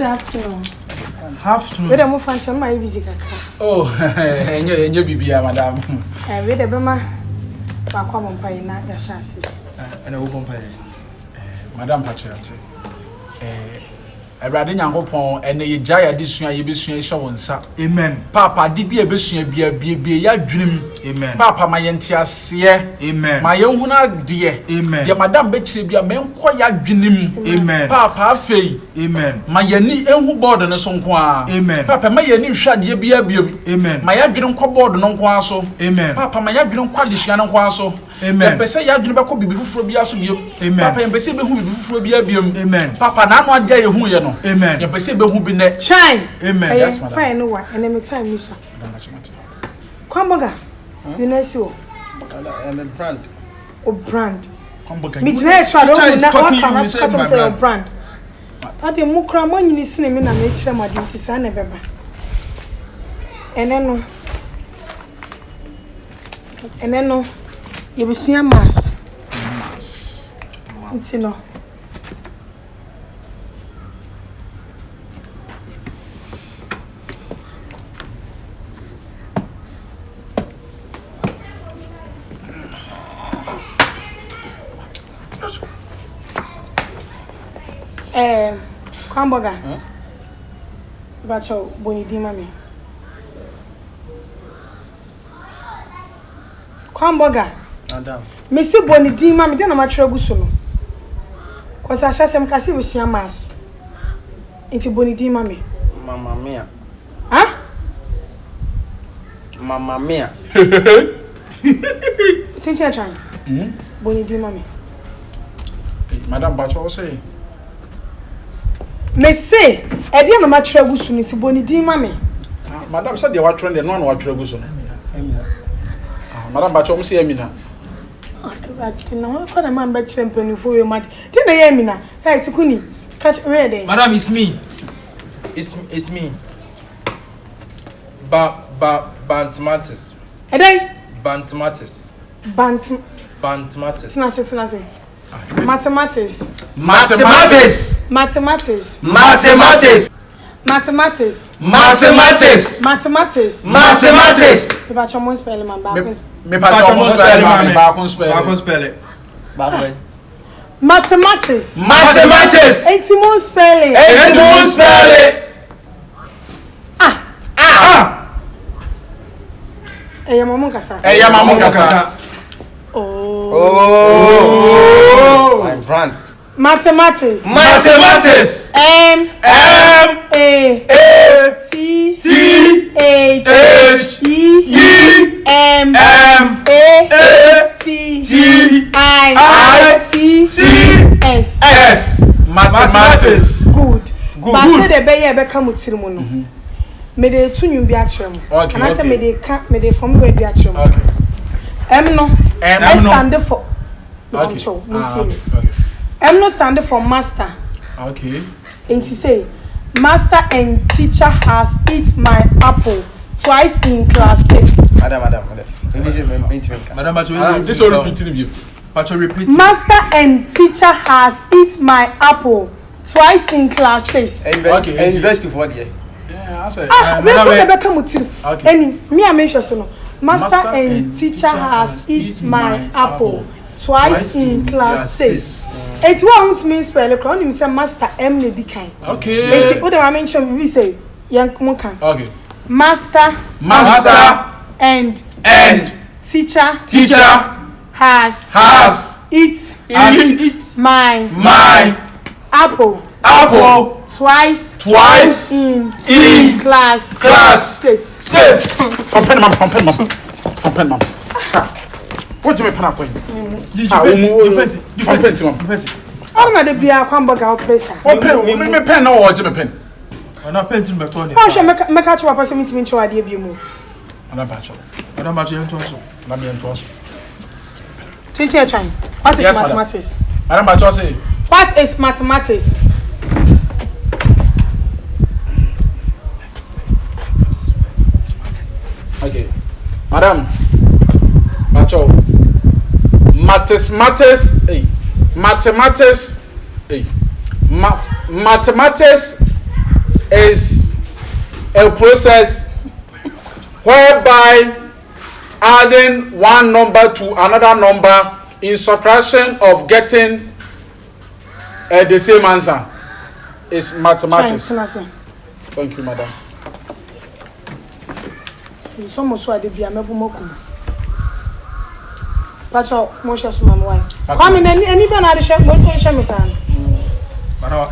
afternoon. Afternoon. We don't function my busy kakra. Oh, and you bibia, madam. And we the bema ba kwa mpai na ya shasi. And I will compare. Madam Patriot. Everybody Yankopon and ye jaya disua ye besua hye wonsa. Amen. Papa di bia besua bia ya dwenem. Amen. Papa ma yente ase. Amen. Ma yenhuna de. Amen. De madam be kire bia menko ya dwenem. Amen. Papa afei. Amen. Ma yani enhu board no so nko a. Amen. Papa ma yani hwade bia biam. Amen. Ma ya dwene nko board no nko aso. Amen. Papa ma ya dwene nko adesua no nko aso. Amen. Pese ya dwene bako bibi fufuro bia so biam. Amen. Papa yempese be hu bibi fufuro bia biam. Amen. Papa na no agya ye hu ye no. Amen. Yempese be hu bi ne. Shine. Amen. Yes, madam. Fine no wa and me time you sir. Kwamboga. You know see o. I'm a brand. O brand. Kwamboga. Me try try don't know what can say o brand. Ade mu kra mo nyini sine me na me kire mo de nti sa na beba. Ene no ye besua mass. Nti no. Kwamboga. Bacho boni di mami. Kwamboga. Madam. Me si boni di mami de na ma twere gusu no. Kosa hyasem ka se besua mass. Nti boni di mami. Mamma mia. Ha? Mamma mia. Tinche try. Boni di mami. Madam Bacho say. Me say, e dey na ma twere gusu nti boni di mami. Madam said they were trend no na wa twere gusu no. Madam Bacho say Emina. Right now, what am I be champion for you mat? Tin na Emina. Hey, Tikuni. Catch ready. Madam, it's me. It's me. Bantmatis. Edai? Bantmatis. Bantmatis. Tinase. Mathematics. Mathematics. Mathematics. Mathematics. Mathematics. Mathematics. Mathematics. Mathematics. Me ba chomo spell man ba. Me Bacho mo spell man ba kon spell it. Bye. Mathematics. Mathematics. Etimo spell it. Etimo spell it. Eya mamun kasa. Oh. My brand. Mathematics. Mathematics. M A T H E M A T I C S. Mathematics. Good. But say the be ye be ka mutiri mu no. Me de tunyu bi a kire mu. And I say me de from where bi a kire mu. Okay. M no. I stand for. Okay. M no stand for master. Okay. And to say, master and teacher has eat my apple twice in class 6. Madam. Madam, this all repeating you. Repeat. Master and teacher has eat my apple twice in class 6. Okay. University for the year. Yeah, I say. Okay. Any me I mention so no. Master and teacher has eat my apple twice in class 6. It won't mean spell crown him say master M ne di kan. Okay. It what I mention we say yank kan. Okay. Master and teacher has eat my apple twice in class 6. From pen mom. What do you pen up for? You I'm not the beer Kwamboga oppressor. What pen or Jimmy pen? I'm not painting but on. How shall make out your person to show idea be more? Madam Bacho. Madam Bacho to us. Madam Bacho. Tinche Chan. What is mathematics? Madam Bacho say. What is mathematics? Okay. Madam Bacho. Mathematics is a process whereby adding one number to another number in subtraction of getting the same answer is mathematics. Thank you, madam. It's almost what they be a mebumoku. Pacho, Moshe Sumamwai. Come in any banana shop, motion, Miss Anne.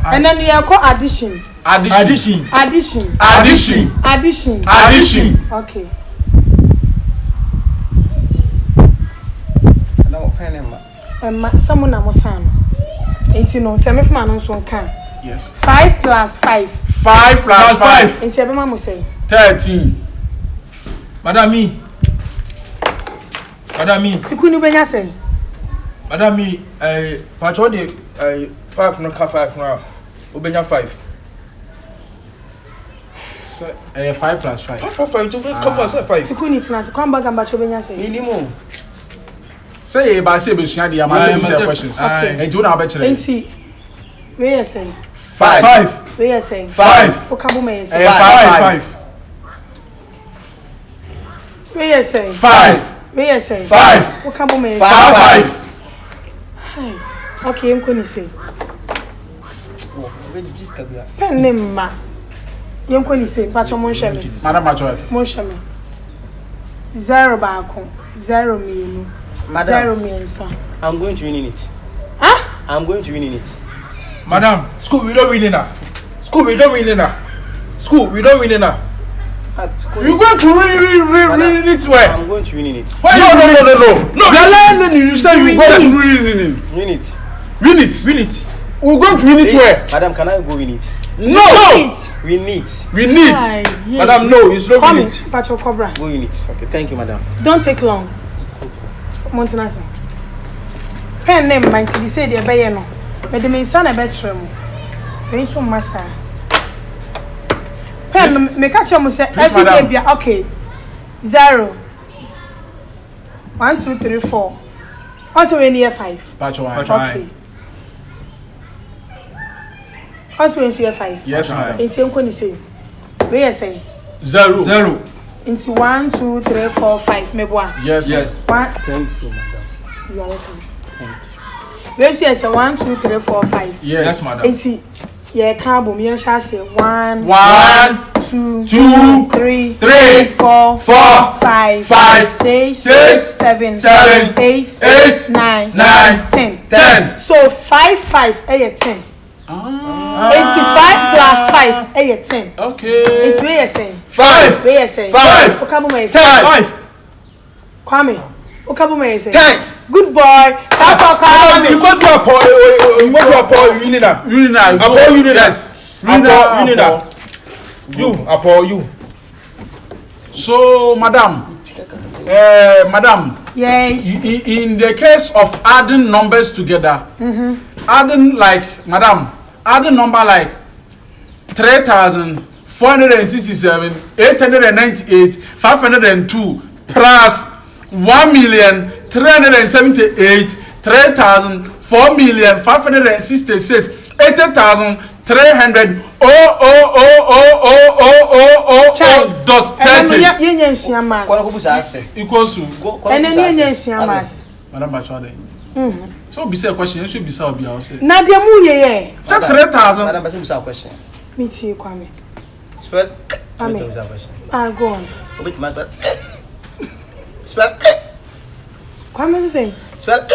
And then you call addition. Addition. Addition. Addition. Addition. Addition. Okay. Someone amos san. Ain't you know, semi from an son can. Yes. 5 plus 5. 5 plus 5. Ain't you ever say 13. Madam me. Sikuni benya say. Madam me, Pacho de 5 no ka 5 no. Obenya 5. So 5 plus 5. 5 to come on say 5. Sikuni tina so come back and bacho benya say. Minimum. Say ba say be sua dia ma say be questions. Okay. And you na be chere. Ain't where you say 5. where you say 5. O kabu me say 5. where you say 5. where you say 5. O kabu me 5. Hi. Okay, I'm going to say. Pen name ma. I'm going to say, Pacho Monshami. Madam Machoet. Monshami. 0 baako, 0 mienu, 0 miensa. I'm going to win in it. Huh? I'm going to win in it. Madam, school we don't win in now. School we don't win in now. School we don't win in now. You going to win it where? I'm going to win in it. Why no. No, you say you going to win it. Win it. Win it. We're going to win it where? Madam, can I go win it? No. We need. Madam, no, it's not win it. Pacho Cobra. Go win it. Okay, thank you, madam. Don't take long. Montanasi. Pen name mind to say the bayano. But the main son a bedroom. Very so massa. Pen make catch you say every day. Okay. 0 1 2 3 4. Also we near 5. Pacho. Okay. Also we near 5. Yes, madam. It's going to say. Where you say 0. Into 1 2 3 4 5 maybe 1. Yes. 1. Thank you, madam. You are welcome. Where you say 1 2 3 4 5. Yes, madam. Into yeah, carbon. You shall say 1 2 3 4 5 6 7 8 9 10. So 5 10. 85 plus 5 10. Okay. It's where you say 5. where you say 5. Okabume say 5. Kwame. Okabume say 10. Good boy. That's all Kwame. You go to a Paul. You go to a Paul. You need that. Paul, you need that. You need that. You, Paul, you. So, madam. Yes. In the case of adding numbers together, adding number like 3,467, 898, 502 plus 1,378, 3,000, 4,566, 80,300, dot 30 equals to. And then Madam Bachode. So be say a question, you should be so be also. Nadia Muye. Say 3,000. Madam, but you have a question. Me too, Kwame. Spell. Kwame. Go on. Wait, man. Spell. Kwame is saying. Spell.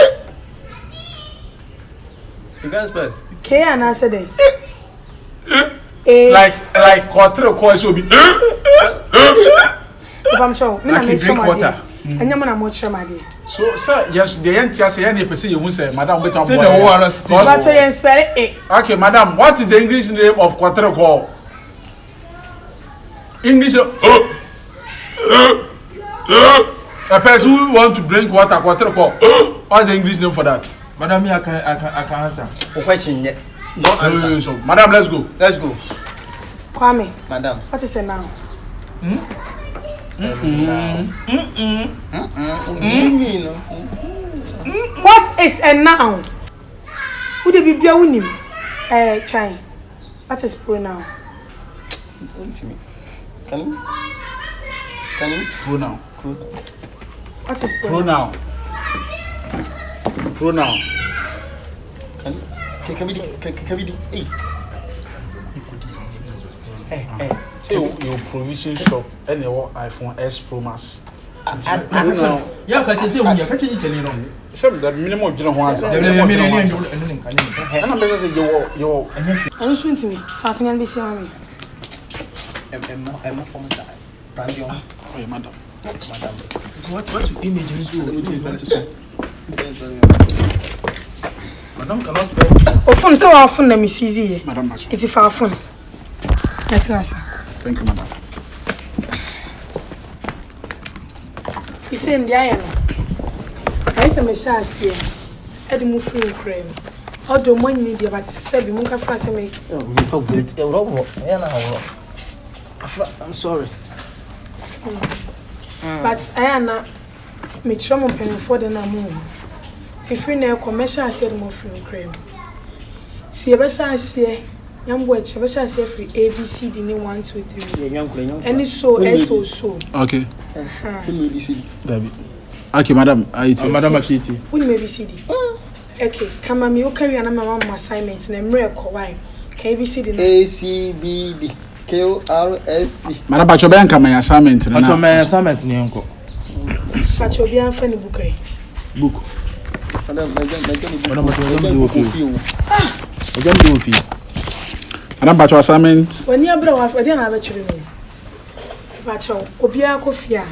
You can't spell. K and I said it. Like quarter course will be. I'm sure. Like you drink water. And you're not much my day. So, sir, yes, the NTS say any person you won't say, Madam, but Say the water. But you spell it. Okay, Madam, what is the English name of quarter call? English. A person who want to drink water, quarter call. What's the English name for that? Madam, I can answer. No question yet. No answer. So, Madam, let's go. Let's go. Kwame. Madam. What is it now? What is a noun? Would it be Biawunim? Try. What is pronoun? Can you? Pronoun. What is pronoun? Pronoun. Can we? Hey. Say your provision shop and your iPhone S Pro Max. Yeah, catch it. Say catch it. Some the minimum you don't want. And I'm going to say your. Are you swing to me? Falcon and BC Army. I'm from side. Oh, madam. What image is you? Madam cannot spell. Oh, phone so often let me see here. Madam, it's a far phone. That's nice. Thank you, madam. He said, in the iron. I said, my chance here. I didn't move free cream. Although money need about 7 months fast make. I'm sorry. But I am not. Me trouble penny for the namu. See free now commercial said more free cream. See a better say. Young boy, special say free ABCD 1 2 3. And it's so Okay. Okay, madam. Madam Akiti. Who may be CD? Okay, come on, you carry an assignment and a miracle. Why? Can you see the ACBD KORSD? Madam, but your bank my assignment. But your my assignment, Nyanko. But you'll be a funny book. Book. Madam, but your assignment. When you are brought up, I didn't have a children. But your Obia Kofia.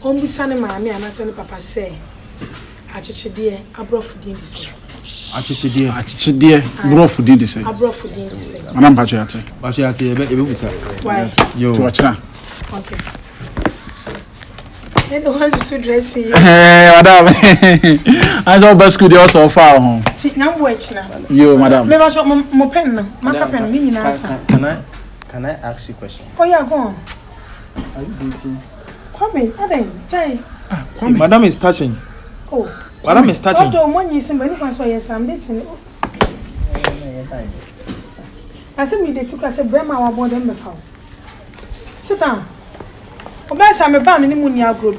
Only son of mammy and I send papa say. Achichi dear, I brought for dinner. Achichi dear, brought for dinner. I brought for dinner. Madam Patriate. Why? You watch now. Okay. And the one to dress here. Madam. I saw best good also far home. See, now watch now. You, madam. Maybe I shot my pen now. My pen, meaning answer. Can I ask you a question? Oh, yeah, go on. Are you dating? Come Aden, Jai. Madam is touching. Oh, Madam is touching. Although money is in Benicans, yes, I'm dating. I said, me, they took us a Brema or more than before. Sit down. Obasa, I'm a bam in the Munia group.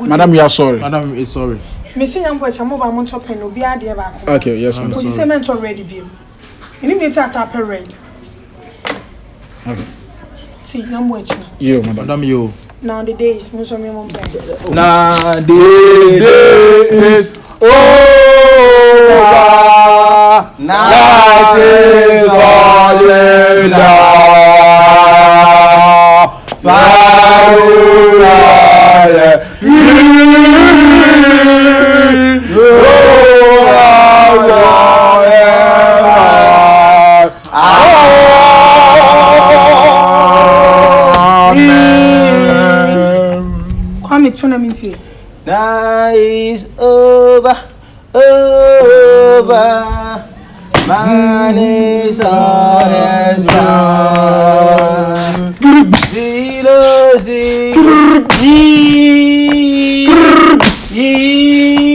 Madam, you are sorry. Madam is sorry. Missing young boys, I'm over on top and will be a dear back. Okay, yes, madam. Was the cement already beam? You need to tap a red. Okay. See, young boys. You, madam. Madam, you. Now the days, most of me won't play. Now the days over. Night is falling down. Night is over, over. Man is on the sun. Zero, zero, zero.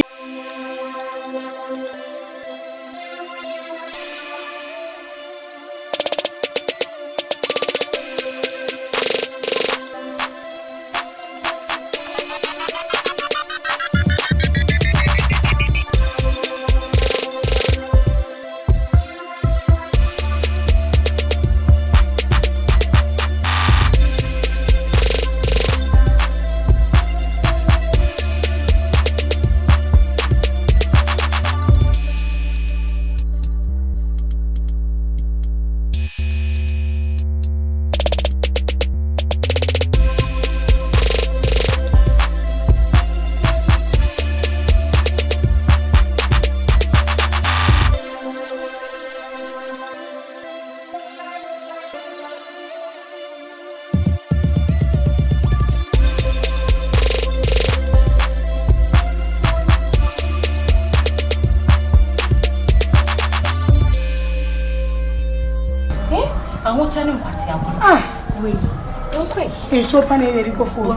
So panel go for I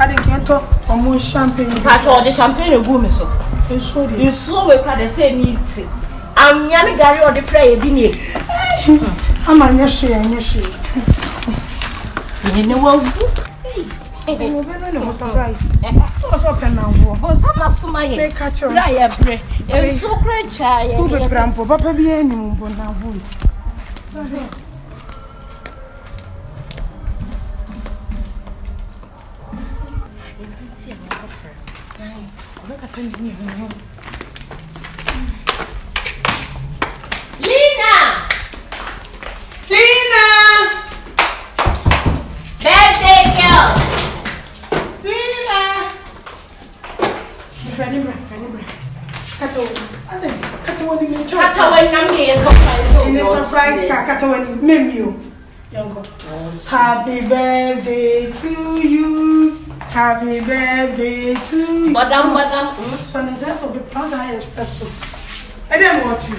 didn't talk or champagne. But all the champagne woman so. You saw we had the same meat. I'm Yanni Gary or the Frey Bini. I'm a share. Yene wa wu. No be no surprise. What's up now? But sama suma ye. Make catch on. Ra ye bre. E so kra cha ye. Who be grampo? Papa bi enim bo na vu. Lina! Birthday girl! Lina! Friendly bra. Katawani me chop. Katawani na me surprise. In a surprise car, Katawani menu. Yongo. Happy birthday to you. Happy birthday to you. Madam. Son is also the plans I expect so. I didn't watch you.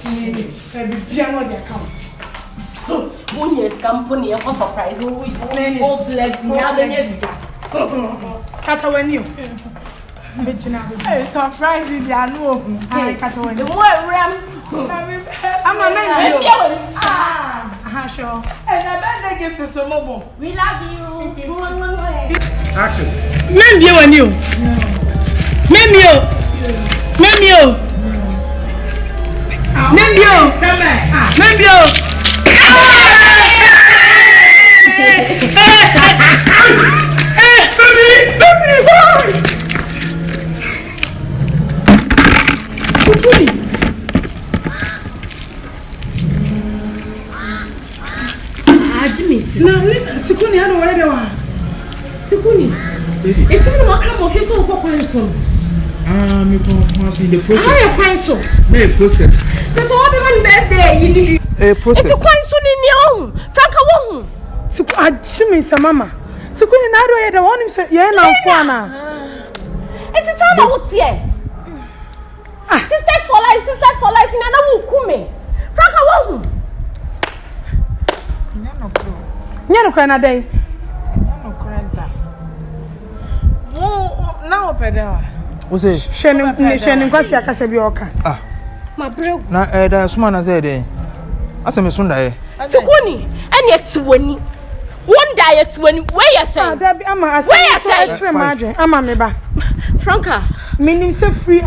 Maybe piano the account. Yes, company a surprise. We all flexing. Katawani. Hey, surprise is the no. Katawani. The more ram. I'm a man. Sure. And I bet they give to some mobile. We love you. Action. Maybe when you. Tikuni, I don't know where they are. Tikuni. It's in the come of his own population. Me must be the process. How you find so? The process. That's all the one birthday. A process. It's quite soon in your own. Franka won't. Tikuni, some mama. Tikuni, I don't know one him say, yeah, now for It is all about here. Sisters for life, and I will come. Franka won't. Nyano krana day. Now pedal. What's it? Shenin kwasi akase bi oka. My bro. Na da suma na say dey. Asa me sunda e. Tikuni, and yet woni. One diet when where you say? That be ama asa. Where madre. Ama me ba. Franka. Meaning say free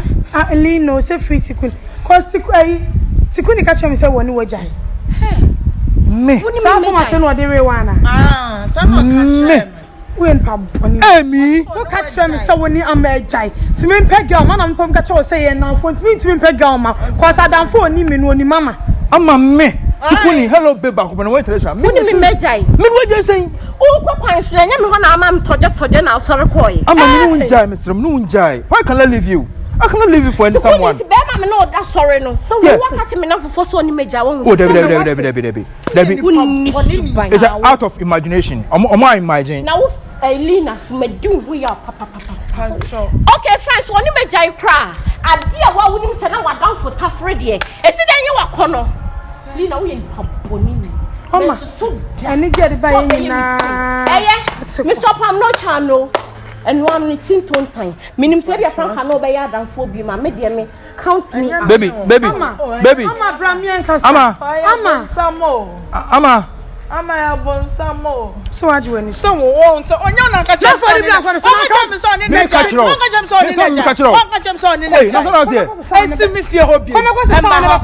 Lino say free Tikuni. Cause Tikuni catch me say woni wajai. Me. Sa for maten wo dey we wana. Some catch me. We en pa boni. Me. No catch me say woni am ejai. Ti me peg girl man am pom catch o say ye now phone. Ti me peg girl ma. Cause adam phone ni me no ni mama. Ama me. Tikuni hello babe back when wait Teresa. Me ni me mejai. Me what you saying? O kwa kwan so nya me ho na ama toje na sorry koy. Ama me no njai Mr. No njai. Why can I leave you? I cannot leave you for someone. Be ma me no that sorry no. So we waka me na fofo so ni meja won. Oh, Debbie. It's out of imagination. I imagine. Now Elena me do we are papa. Okay, fine. So ni meja kra. Adia wa woni se na wa down for tafre de. Esi den ye wa kono. Lina we en paboni. Oma. Ani je de ba yin na. Me stop am no channel. And one meeting ton time. Minim say be Franka no be ya dan fo bi ma me de me count me. Baby. Ama bra me en kasa. Ama samo. Ama ya bon samo. So aje wani. So won so onya na ka chem so ni. Onya so ni na chem. Onya chem so ni na. Onya chem so ni na. Hey, na so na tie. Ensi mi fie hobi.